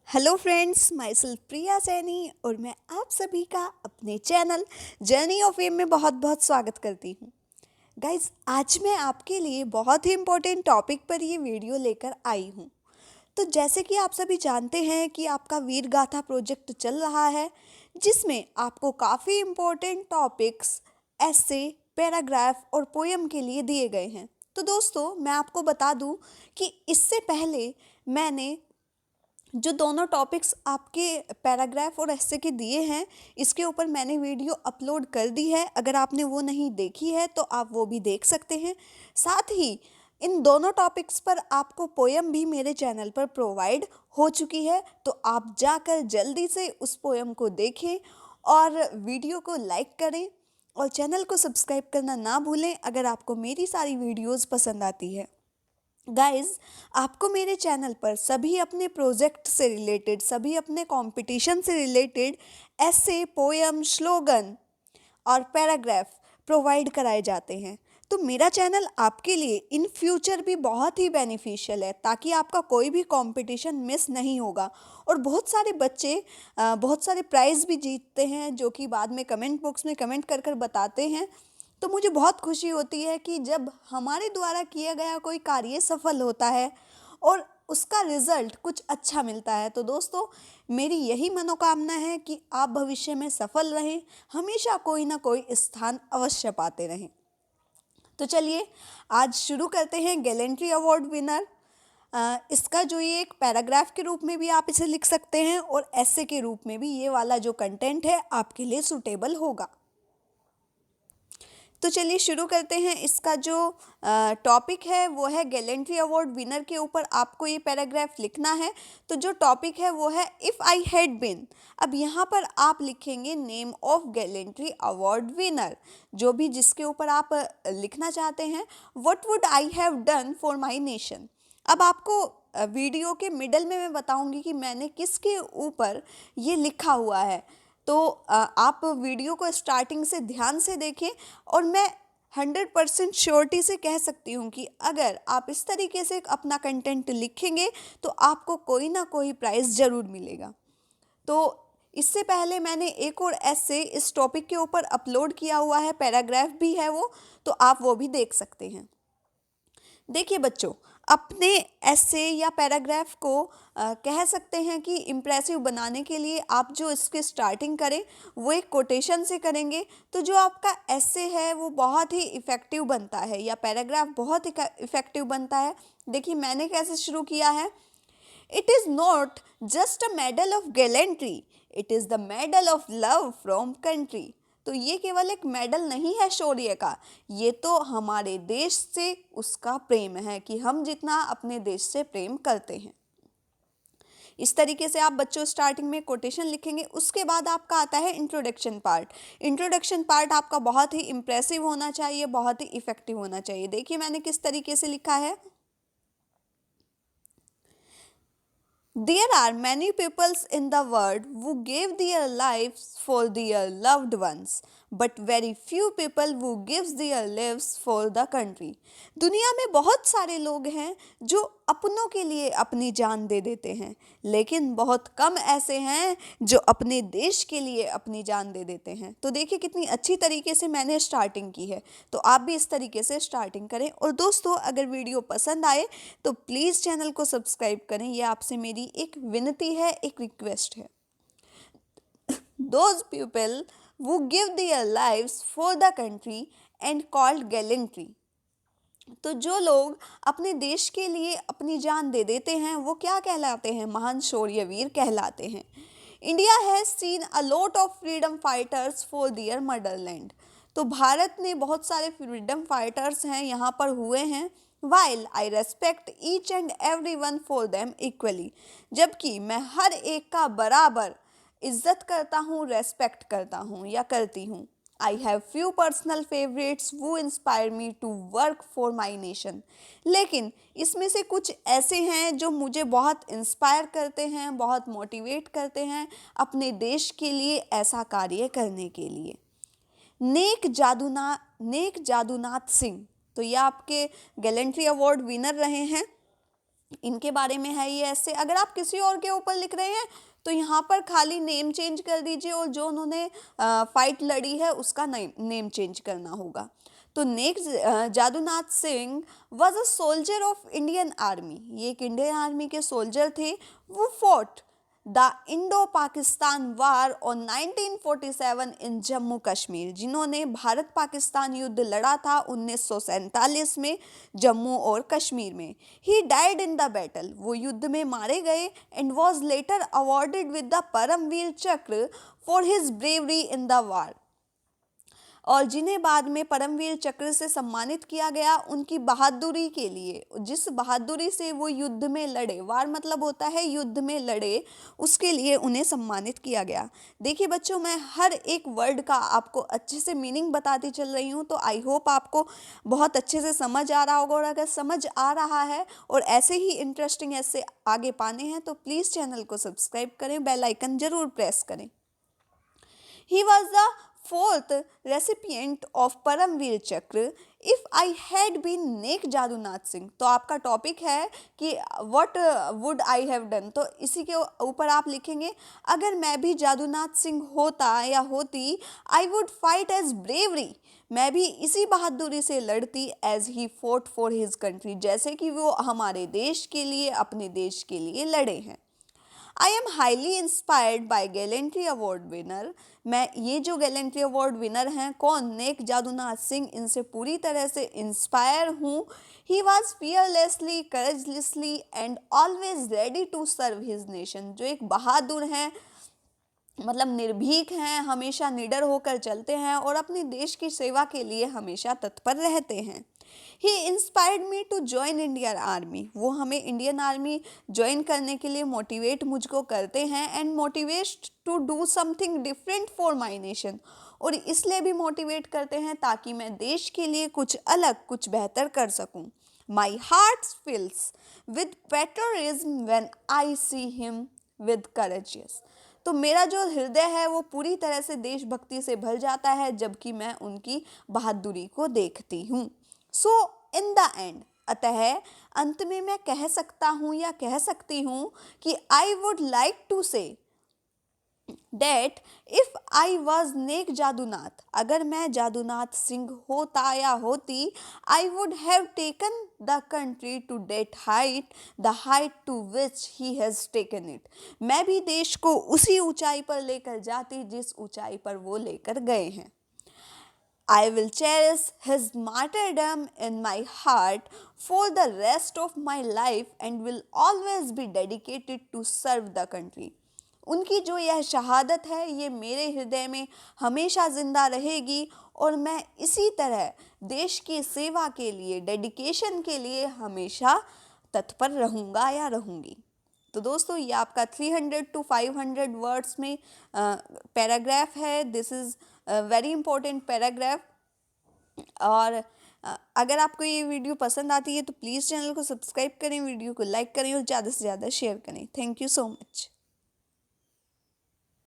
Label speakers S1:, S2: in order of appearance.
S1: Hello friends, my self प्रिया सैनी और मैं आप सभी का अपने चैनल जर्नी ऑफ एम में बहुत बहुत स्वागत करती हूँ। गाइज, आज मैं आपके लिए बहुत ही इम्पोर्टेंट टॉपिक पर ये वीडियो लेकर आई हूँ। तो जैसे कि आप सभी जानते हैं कि आपका वीर गाथा प्रोजेक्ट चल रहा है, जिसमें आपको काफ़ी इम्पोर्टेंट टॉपिक्स ऐसे पैराग्राफ और पोयम के लिए दिए गए हैं। तो दोस्तों, मैं आपको बता दूं कि इससे पहले मैंने जो दोनों टॉपिक्स आपके पैराग्राफ और एस्से के दिए हैं, इसके ऊपर मैंने वीडियो अपलोड कर दी है। अगर आपने वो नहीं देखी है तो आप वो भी देख सकते हैं। साथ ही इन दोनों टॉपिक्स पर आपको पोयम भी मेरे चैनल पर प्रोवाइड हो चुकी है, तो आप जाकर जल्दी से उस पोयम को देखें और वीडियो को लाइक करें और चैनल को सब्सक्राइब करना ना भूलें अगर आपको मेरी सारी वीडियोज़ पसंद आती है। गाइज, आपको मेरे चैनल पर सभी अपने प्रोजेक्ट से रिलेटेड, सभी अपने कंपटीशन से रिलेटेड ऐसे पोयम, स्लोगन और पैराग्राफ प्रोवाइड कराए जाते हैं। तो मेरा चैनल आपके लिए इन फ्यूचर भी बहुत ही बेनिफिशियल है, ताकि आपका कोई भी कंपटीशन मिस नहीं होगा। और बहुत सारे बच्चे बहुत सारे प्राइज़ भी जीतते हैं, जो कि बाद में कमेंट बॉक्स में कमेंट कर कर बताते हैं। तो मुझे बहुत खुशी होती है कि जब हमारे द्वारा किया गया कोई कार्य सफल होता है और उसका रिजल्ट कुछ अच्छा मिलता है। तो दोस्तों, मेरी यही मनोकामना है कि आप भविष्य में सफल रहें, हमेशा कोई ना कोई स्थान अवश्य पाते रहें। तो चलिए आज शुरू करते हैं। गैलेंट्री अवार्ड विनर, इसका जो ये एक पैराग्राफ के रूप में भी आप इसे लिख सकते हैं और ऐसे के रूप में भी ये वाला जो कंटेंट है आपके लिए सूटेबल होगा। तो चलिए शुरू करते हैं। इसका जो टॉपिक है वो है गैलेंट्री अवार्ड विनर के ऊपर आपको ये पैराग्राफ लिखना है। तो जो टॉपिक है वो है इफ़ आई हैड बीन। अब यहाँ पर आप लिखेंगे name of gallantry award winner, जो भी जिसके ऊपर आप लिखना चाहते हैं। What would I have done for my nation. अब आपको वीडियो के मिडल में मैं बताऊंगी कि मैंने किसके ऊपर ये लिखा हुआ है। तो आप वीडियो को स्टार्टिंग से ध्यान से देखें और मैं 100% श्योरिटी से कह सकती हूँ कि अगर आप इस तरीके से अपना कंटेंट लिखेंगे तो आपको कोई ना कोई प्राइज़ ज़रूर मिलेगा। तो इससे पहले मैंने एक और ऐसे इस टॉपिक के ऊपर अपलोड किया हुआ है, पैराग्राफ भी है वो, तो आप वो भी देख सकते हैं। देखिए बच्चों, अपने ऐसे या पैराग्राफ को कह सकते हैं कि इम्प्रेसिव बनाने के लिए आप जो इसकी स्टार्टिंग करें वो एक कोटेशन से करेंगे, तो जो आपका ऐसे है वो बहुत ही इफ़ेक्टिव बनता है या पैराग्राफ बहुत ही इफ़ेक्टिव बनता है। देखिए मैंने कैसे शुरू किया है। It is not just a medal of gallantry, it is the medal of love from country. तो ये केवल एक मेडल नहीं है शौर्य का, ये तो हमारे देश से उसका प्रेम है कि हम जितना अपने देश से प्रेम करते हैं। इस तरीके से आप बच्चों स्टार्टिंग में कोटेशन लिखेंगे। उसके बाद आपका आता है इंट्रोडक्शन पार्ट। इंट्रोडक्शन पार्ट आपका बहुत ही इम्प्रेसिव होना चाहिए, बहुत ही इफेक्टिव होना चाहिए। देखिए मैंने किस तरीके से लिखा है। There are many peoples in the world who gave their lives for their loved ones, but very few people who gives their lives for the country. दुनिया में बहुत सारे लोग हैं जो अपनों के लिए अपनी जान दे देते हैं, लेकिन बहुत कम ऐसे हैं जो अपने देश के लिए अपनी जान दे देते हैं। तो देखिए कितनी अच्छी तरीके से मैंने स्टार्टिंग की है। तो आप भी इस तरीके से स्टार्टिंग करें। और दोस्तों, अगर वीडियो पसंद आए तो प्लीज़ चैनल को सब्सक्राइब करें, ये आपसे मेरी एक विनती है, एक रिक्वेस्ट है। Those people who give their lives for the country and called gallantry. तो जो लोग अपने देश के लिए अपनी जान दे देते हैं वो क्या कहलाते हैं? महान शौर्यवीर कहलाते हैं। India has seen a lot of freedom fighters for their motherland. तो भारत ने बहुत सारे फ्रीडम फाइटर्स हैं यहाँ पर हुए हैं। While I respect each and every one for them equally. जबकि मैं हर एक का बराबर इज्जत करता हूँ, रेस्पेक्ट करता हूँ या करती हूँ। I have few personal favorites who inspire me to work for my nation. लेकिन इसमें से कुछ ऐसे हैं जो मुझे बहुत इंस्पायर करते हैं, बहुत मोटिवेट करते हैं अपने देश के लिए ऐसा कार्य करने के लिए। नेक जादूनाथ सिंह, तो ये आपके गैलेंट्री अवार्ड विनर रहे हैं। इनके बारे में है ये ऐसे। अगर आप किसी और के ऊपर लिख रहे हैं तो यहाँ पर खाली नेम चेंज कर दीजिए और जो उन्होंने फाइट लड़ी है उसका नेम चेंज करना होगा। तो next, Jadunath Singh was a soldier of Indian army. ये एक इंडियन आर्मी के सोल्जर थे। वो fought the Indo Pakistan war on 1947 in Jammu Kashmir, जिन्होंने भारत पाकिस्तान युद्ध लड़ा था 1947 में जम्मू और कश्मीर में। He died in the battle, वो युद्ध में मारे गए। And was later awarded with the Param Vir Chakra for his bravery in the war, और जिन्हें बाद में परमवीर चक्र से सम्मानित किया गया उनकी बहादुरी के लिए। जिस बहादुरी से वो युद्ध में लड़े, वार मतलब होता है युद्ध में लड़े, उसके लिए उन्हें सम्मानित किया गया। देखिए बच्चों, मैं हर एक वर्ड का आपको अच्छे से मीनिंग बताती चल रही हूँ, तो आई होप आपको बहुत अच्छे से समझ आ रहा होगा। और अगर समझ आ रहा है और ऐसे ही इंटरेस्टिंग ऐसे आगे पाने हैं तो प्लीज़ चैनल को सब्सक्राइब करें, बेल आइकन जरूर प्रेस करें। He was the fourth recipient of Paramvir Chakra. If I had been Naik Jadunath Singh, तो आपका टॉपिक है कि what would I have done, तो इसी के ऊपर आप लिखेंगे अगर मैं भी जादूनाथ सिंह होता या होती, I would fight as bravery, मैं भी इसी बहादुरी से लड़ती, as he fought for his country, जैसे कि वो हमारे देश के लिए, अपने देश के लिए लड़े हैं। I am highly inspired by gallantry award winner. मैं, ये जो गैलेंट्री अवार्ड विनर हैं कौन, नेक जादूनाथ सिंह, इनसे पूरी तरह से इंस्पायर हूँ। He was fearlessly, couragelessly and always ready to serve his nation, जो एक बहादुर हैं, मतलब निर्भीक हैं, हमेशा निडर होकर चलते हैं और अपने देश की सेवा के लिए हमेशा तत्पर रहते हैं। He inspired me to join Indian army, वो हमें इंडियन आर्मी ज्वाइन करने के लिए मोटिवेट मुझको करते हैं। And motivate to do something different for my nation, और इसलिए भी मोटिवेट करते हैं ताकि मैं देश के लिए कुछ अलग, कुछ बेहतर कर सकूं। My heart fills with patriotism when I see him with courageous, तो मेरा जो हृदय है वो पूरी तरह से देशभक्ति से भर जाता है जबकि मैं उनकी बहादुरी को देखती हूँ। सो इन द एंड, अतः अंत में मैं कह सकता हूँ या कह सकती हूँ कि I would like to say that if I was Naik Jadunath, अगर मैं जादूनाथ सिंह होता या होती, I would have taken the country to that height, the height to which he has taken it, मैं भी देश को उसी ऊंचाई पर लेकर जाती जिस ऊंचाई पर वो लेकर गए हैं। I will cherish his martyrdom in my heart for the rest of my life and will always be dedicated to serve the country. उनकी जो यह शहादत है ये मेरे हृदय में हमेशा ज़िंदा रहेगी और मैं इसी तरह देश की सेवा के लिए, डेडिकेशन के लिए हमेशा तत्पर रहूँगा या रहूँगी। तो दोस्तों, ये आपका 300 to 500 वर्ड्स में पैराग्राफ है। This is very important paragraph. और अगर आपको ये वीडियो पसंद आती है तो प्लीज़ चैनल को सब्सक्राइब करें, वीडियो को लाइक करें और ज़्यादा से ज़्यादा शेयर करें। Thank you so much.